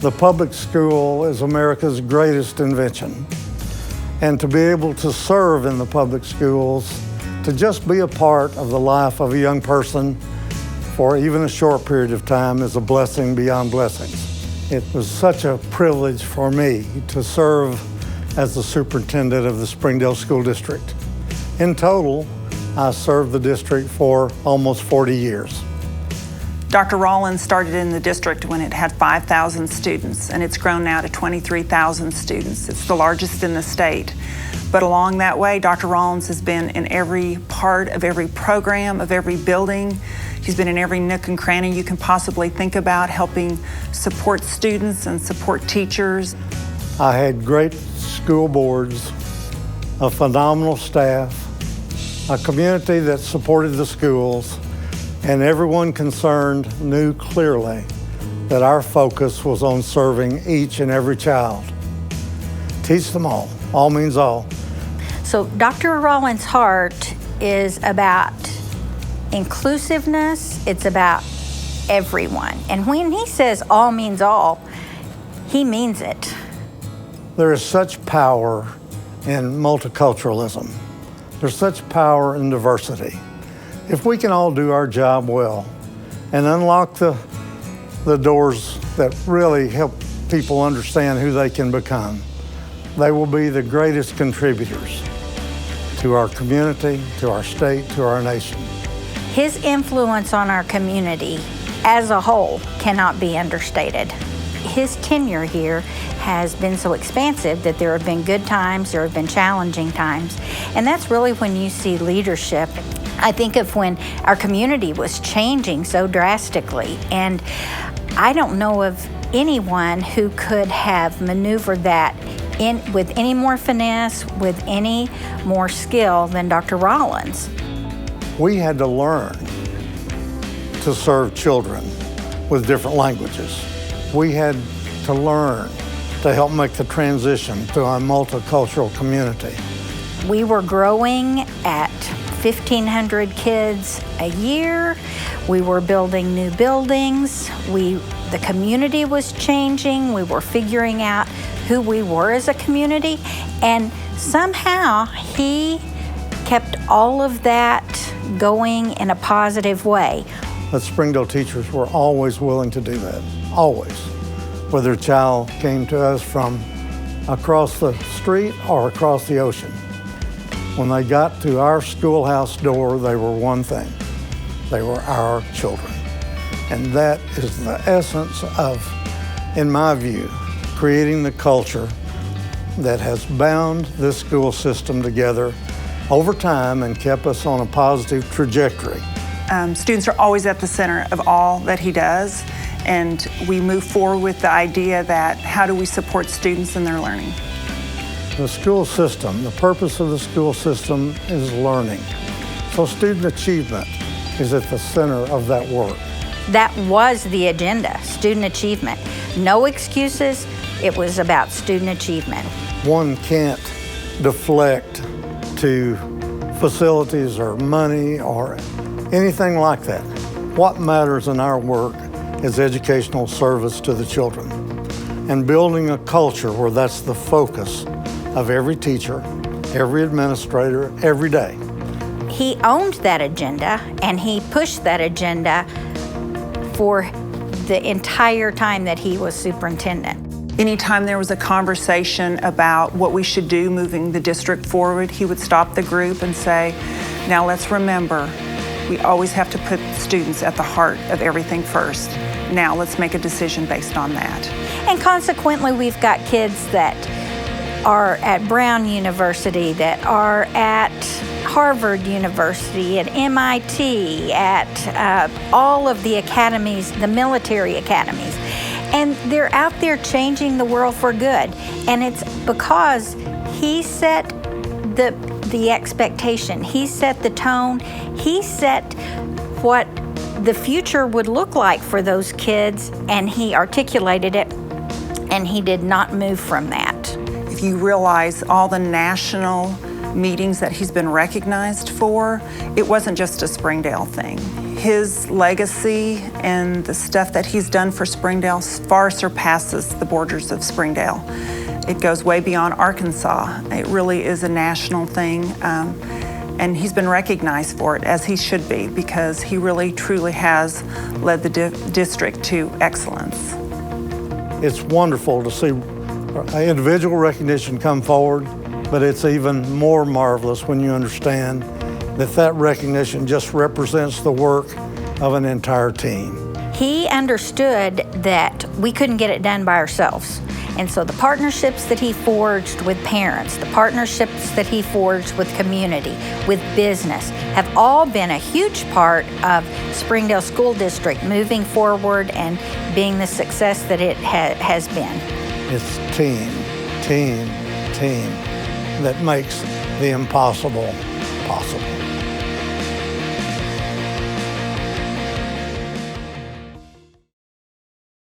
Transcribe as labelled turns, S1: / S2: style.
S1: The public school is America's greatest invention. And to be able to serve in the public schools, to just be a part of the life of a young person for even a short period of time is a blessing beyond blessings. It was such a privilege for me to serve as the superintendent of the Springdale School District. In total, I served the district for almost 40 years.
S2: Dr. Rollins started in the district when it had 5,000 students, and it's grown now to 23,000 students. It's the largest in the state. But along that way, Dr. Rollins has been in every part of every program, of every building. He's been in every nook and cranny you can possibly think about, helping support students and support teachers.
S1: I had great school boards, a phenomenal staff, a community that supported the schools, and everyone concerned knew clearly that our focus was on serving each and every child. Teach them all. All means all.
S3: So Dr. Rollins' heart is about inclusiveness. It's about everyone. And when he says all means all, he means it.
S1: There is such power in multiculturalism. There's such power in diversity. If we can all do our job well and unlock the doors that really help people understand who they can become, they will be the greatest contributors to our community, to our state, to our nation.
S3: His influence on our community as a whole cannot be understated. His tenure here has been so expansive that there have been good times, there have been challenging times, and that's really when you see leadership. I think of when our community was changing so drastically, and I don't know of anyone who could have maneuvered that with any more finesse, with any more skill than Dr. Rollins.
S1: We had to learn to serve children with different languages. We had to learn to help make the transition to a multicultural community.
S3: We were growing at 1,500 kids a year. We were building new buildings. The community was changing. We were figuring out who we were as a community. And somehow he kept all of that going in a positive way.
S1: The Springdale teachers were always willing to do that, always. Whether a child came to us from across the street or across the ocean. When they got to our schoolhouse door, they were one thing. They were our children. And that is the essence of, in my view, creating the culture that has bound this school system together over time and kept us on a positive trajectory.
S2: Students are always at the center of all that he does, and we move forward with the idea that how do we support students in their learning?
S1: The school system, the purpose of the school system is learning. So student achievement is at the center of that work.
S3: That was the agenda, student achievement. No excuses, it was about student achievement.
S1: One can't deflect to facilities or money or anything like that. What matters in our work is educational service to the children and building a culture where that's the focus of every teacher, every administrator, every day.
S3: He owned that agenda and he pushed that agenda for the entire time that he was superintendent.
S2: Anytime there was a conversation about what we should do moving the district forward, he would stop the group and say, now let's remember, we always have to put students at the heart of everything first. Now let's make a decision based on that.
S3: And consequently, we've got kids that are at Brown University, that are at Harvard University, at MIT, at all of the academies, the military academies. And they're out there changing the world for good. And it's because he set the expectation. He set the tone. He set what the future would look like for those kids, and he articulated it, and he did not move from that.
S2: If you realize all the national meetings that he's been recognized for, it wasn't just a Springdale thing. His legacy and the stuff that he's done for Springdale far surpasses the borders of Springdale. It goes way beyond Arkansas. It really is a national thing, and he's been recognized for it, as he should be, because he really, truly has led the district to excellence.
S1: It's wonderful to see individual recognition come forward, but it's even more marvelous when you understand that that recognition just represents the work of an entire team.
S3: He understood that we couldn't get it done by ourselves. And so the partnerships that he forged with parents, the partnerships that he forged with community, with business, have all been a huge part of Springdale School District moving forward and being the success that it has been.
S1: It's team that makes the impossible possible.